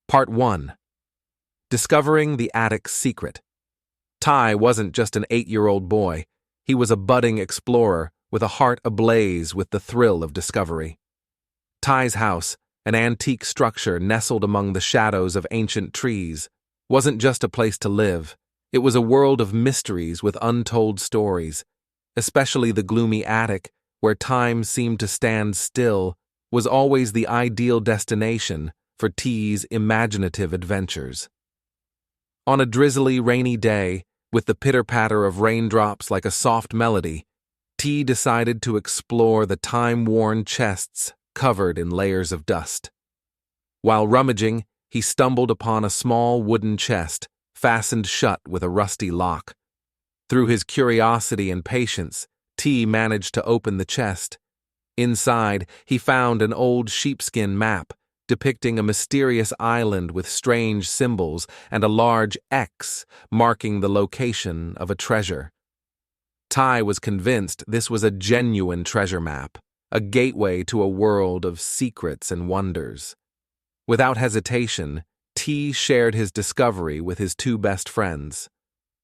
Part 1. Discovering the Attic's Secret. Ty wasn't just an 8-year-old boy. He was a budding explorer with a heart ablaze with the thrill of discovery. Ty's house, an antique structure nestled among the shadows of ancient trees, wasn't just a place to live. It was a world of mysteries with untold stories. Especially the gloomy attic, where time seemed to stand still, was always the ideal destination for T's imaginative adventures. On a drizzly, rainy day, with the pitter-patter of raindrops like a soft melody, T decided to explore the time-worn chests covered in layers of dust. While rummaging, he stumbled upon a small wooden chest, fastened shut with a rusty lock. Through his curiosity and patience, T managed to open the chest. Inside, he found an old sheepskin map depicting a mysterious island with strange symbols and a large X marking the location of a treasure. Ty was convinced this was a genuine treasure map, a gateway to a world of secrets and wonders. Without hesitation, T shared his discovery with his two best friends.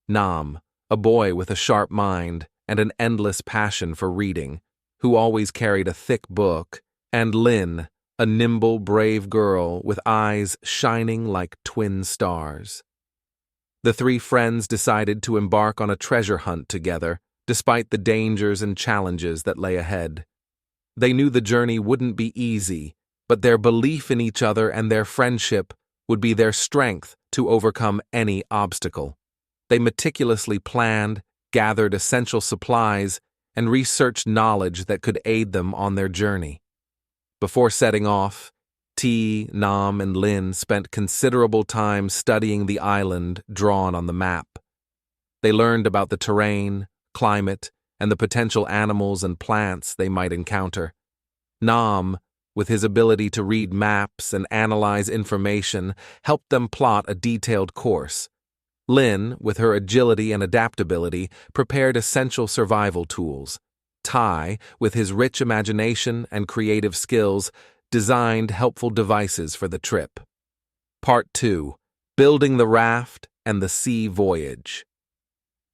Nam, a boy with a sharp mind and an endless passion for reading, who always carried a thick book, and Lynn, a nimble, brave girl with eyes shining like twin stars. The three friends decided to embark on a treasure hunt together, despite the dangers and challenges that lay ahead. They knew the journey wouldn't be easy, but their belief in each other and their friendship would be their strength to overcome any obstacle. They meticulously planned, gathered essential supplies, and researched knowledge that could aid them on their journey. Before setting off, T, Nam, and Lin spent considerable time studying the island drawn on the map. They learned about the terrain, climate, and the potential animals and plants they might encounter. Nam, with his ability to read maps and analyze information, helped them plot a detailed course. Lin, with her agility and adaptability, prepared essential survival tools. Ty, with his rich imagination and creative skills, designed helpful devices for the trip. Part 2. Building the Raft and the Sea Voyage.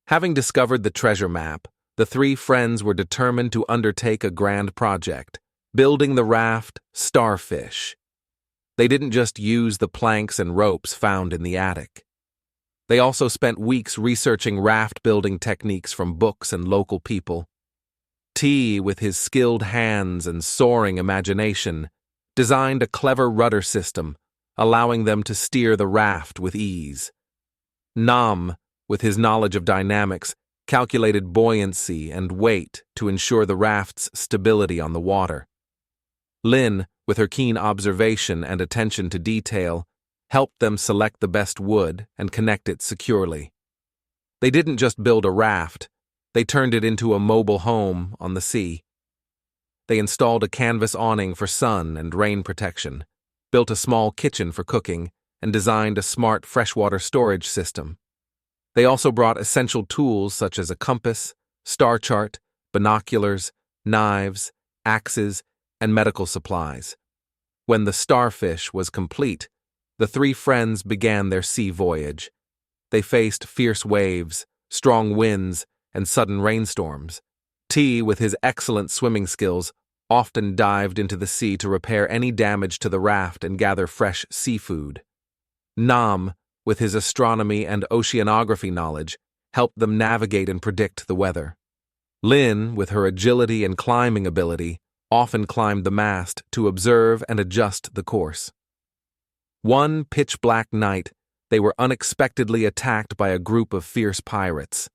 Having discovered the treasure map, the three friends were determined to undertake a grand project, building the raft Starfish. They didn't just use the planks and ropes found in the attic. They also spent weeks researching raft-building techniques from books and local people. T, with his skilled hands and soaring imagination, designed a clever rudder system, allowing them to steer the raft with ease. Nam, with his knowledge of dynamics, calculated buoyancy and weight to ensure the raft's stability on the water. Lin, with her keen observation and attention to detail, helped them select the best wood and connect it securely. They didn't just build a raft, they turned it into a mobile home on the sea. They installed a canvas awning for sun and rain protection, built a small kitchen for cooking, and designed a smart freshwater storage system. They also brought essential tools such as a compass, star chart, binoculars, knives, axes, and medical supplies. When the Starfish was complete, the three friends began their sea voyage. They faced fierce waves, strong winds, and sudden rainstorms. T, with his excellent swimming skills, often dived into the sea to repair any damage to the raft and gather fresh seafood. Nam, with his astronomy and oceanography knowledge, helped them navigate and predict the weather. Lin, with her agility and climbing ability, often climbed the mast to observe and adjust the course. One pitch-black night, they were unexpectedly attacked by a group of fierce pirates.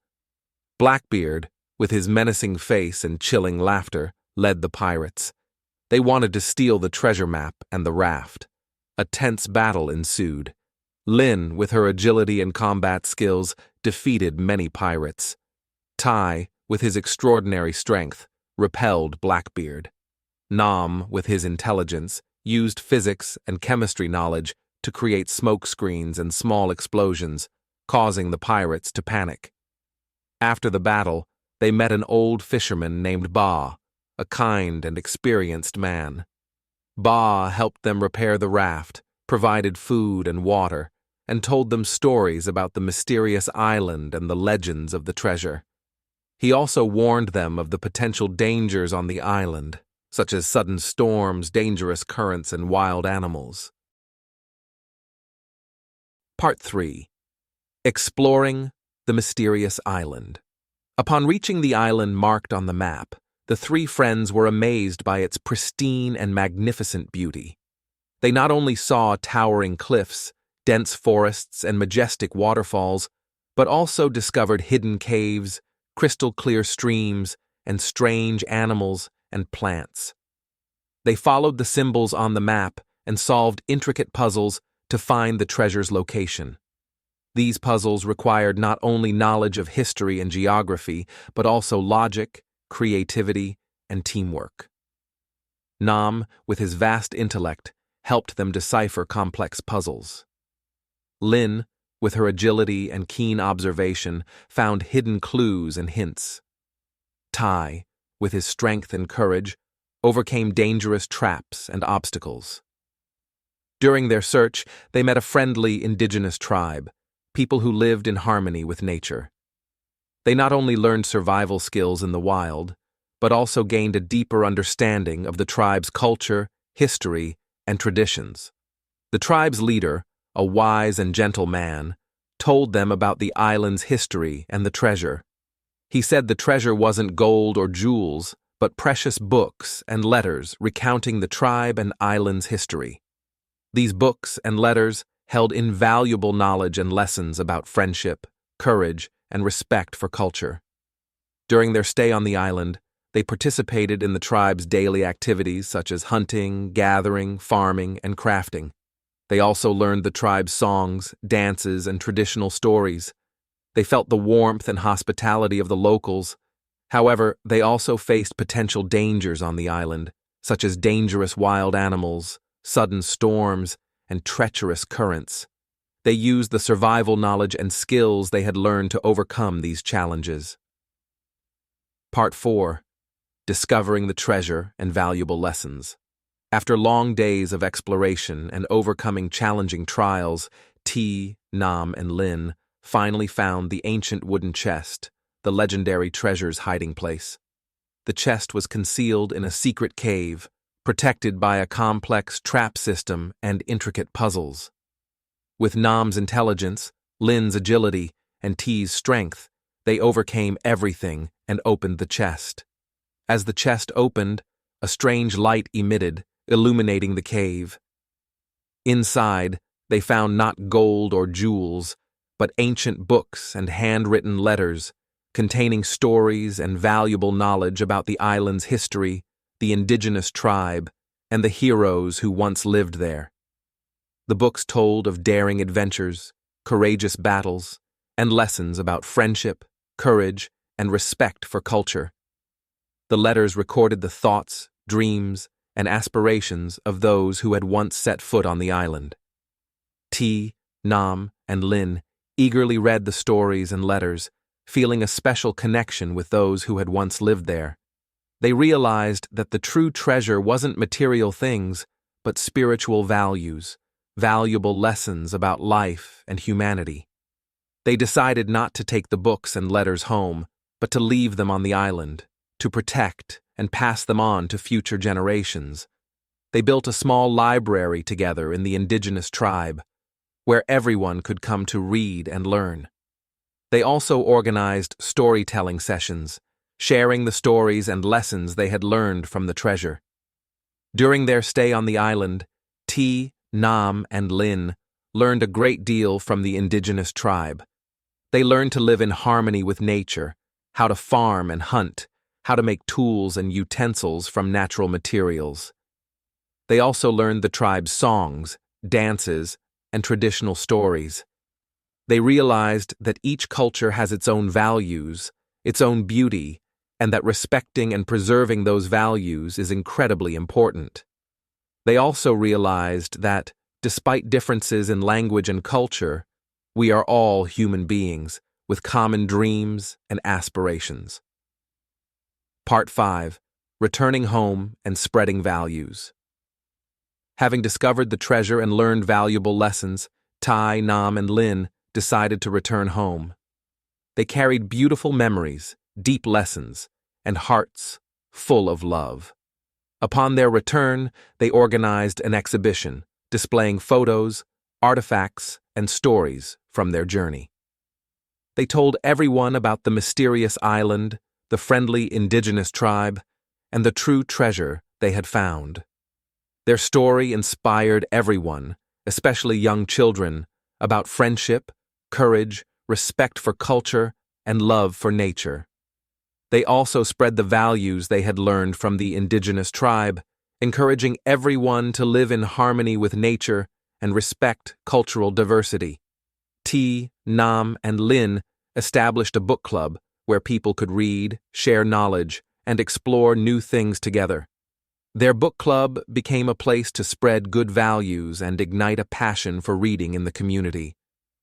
Blackbeard, with his menacing face and chilling laughter, led the pirates. They wanted to steal the treasure map and the raft. A tense battle ensued. Lin, with her agility and combat skills, defeated many pirates. Ty, with his extraordinary strength, repelled Blackbeard. Nam, with his intelligence, used physics and chemistry knowledge to create smoke screens and small explosions, causing the pirates to panic. After the battle, they met an old fisherman named Ba, a kind and experienced man. Ba helped them repair the raft, provided food and water, and told them stories about the mysterious island and the legends of the treasure. He also warned them of the potential dangers on the island, such as sudden storms, dangerous currents, and wild animals. Part 3. Exploring the Mysterious Island. Upon reaching the island marked on the map, the three friends were amazed by its pristine and magnificent beauty. They not only saw towering cliffs, dense forests, and majestic waterfalls, but also discovered hidden caves, crystal-clear streams, and strange animals and plants. They followed the symbols on the map and solved intricate puzzles to find the treasure's location. These puzzles required not only knowledge of history and geography, but also logic, creativity, and teamwork. Nam, with his vast intellect, helped them decipher complex puzzles. Lin, with her agility and keen observation, found hidden clues and hints. Tai, with his strength and courage, overcame dangerous traps and obstacles. During their search, they met a friendly indigenous tribe, people who lived in harmony with nature. They not only learned survival skills in the wild, but also gained a deeper understanding of the tribe's culture, history, and traditions. The tribe's leader, a wise and gentle man, told them about the island's history and the treasure. He said the treasure wasn't gold or jewels, but precious books and letters recounting the tribe and island's history. These books and letters held invaluable knowledge and lessons about friendship, courage, and respect for culture. During their stay on the island, they participated in the tribe's daily activities such as hunting, gathering, farming, and crafting. They also learned the tribe's songs, dances, and traditional stories. They felt the warmth and hospitality of the locals. However, they also faced potential dangers on the island, such as dangerous wild animals, sudden storms, and treacherous currents. They used the survival knowledge and skills they had learned to overcome these challenges. Part 4. Discovering the treasure and valuable lessons. After long days of exploration and overcoming challenging trials, T, Nam, and Lin finally found the ancient wooden chest, the legendary treasure's hiding place. The chest was concealed in a secret cave, protected by a complex trap system and intricate puzzles. With Nam's intelligence, Lin's agility, and T's strength, they overcame everything and opened the chest. As the chest opened, a strange light emitted, illuminating the cave. Inside, they found not gold or jewels, but ancient books and handwritten letters containing stories and valuable knowledge about the island's history, the indigenous tribe, and the heroes who once lived there. The books told of daring adventures, courageous battles, and lessons about friendship, courage, and respect for culture. The letters recorded the thoughts, dreams, and aspirations of those who had once set foot on the island. T, Nam, and Lin eagerly read the stories and letters, feeling a special connection with those who had once lived there. They realized that the true treasure wasn't material things, but spiritual values, valuable lessons about life and humanity. They decided not to take the books and letters home, but to leave them on the island, to protect and pass them on to future generations. They built a small library together in the indigenous tribe, where everyone could come to read and learn. They also organized storytelling sessions, sharing the stories and lessons they had learned from the treasure. During their stay on the island, T, Nam, and Lin learned a great deal from the indigenous tribe. They learned to live in harmony with nature, how to farm and hunt, how to make tools and utensils from natural materials. They also learned the tribe's songs, dances, and traditional stories. They realized that each culture has its own values, its own beauty, and that respecting and preserving those values is incredibly important. They also realized that, despite differences in language and culture, we are all human beings with common dreams and aspirations. Part 5. Returning home and spreading values. Having discovered the treasure and learned valuable lessons, Tai, Nam, and Lin decided to return home. They carried beautiful memories, deep lessons, and hearts full of love. Upon their return, they organized an exhibition, displaying photos, artifacts, and stories from their journey. They told everyone about the mysterious island, the friendly indigenous tribe, and the true treasure they had found. Their story inspired everyone, especially young children, about friendship, courage, respect for culture, and love for nature. They also spread the values they had learned from the indigenous tribe, encouraging everyone to live in harmony with nature and respect cultural diversity. T, Nam, and Lin established a book club where people could read, share knowledge, and explore new things together. Their book club became a place to spread good values and ignite a passion for reading in the community.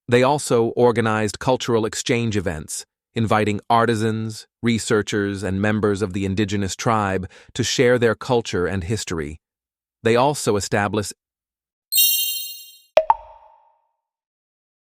They also organized cultural exchange events, inviting artisans, researchers, and members of the indigenous tribe to share their culture and history. They also established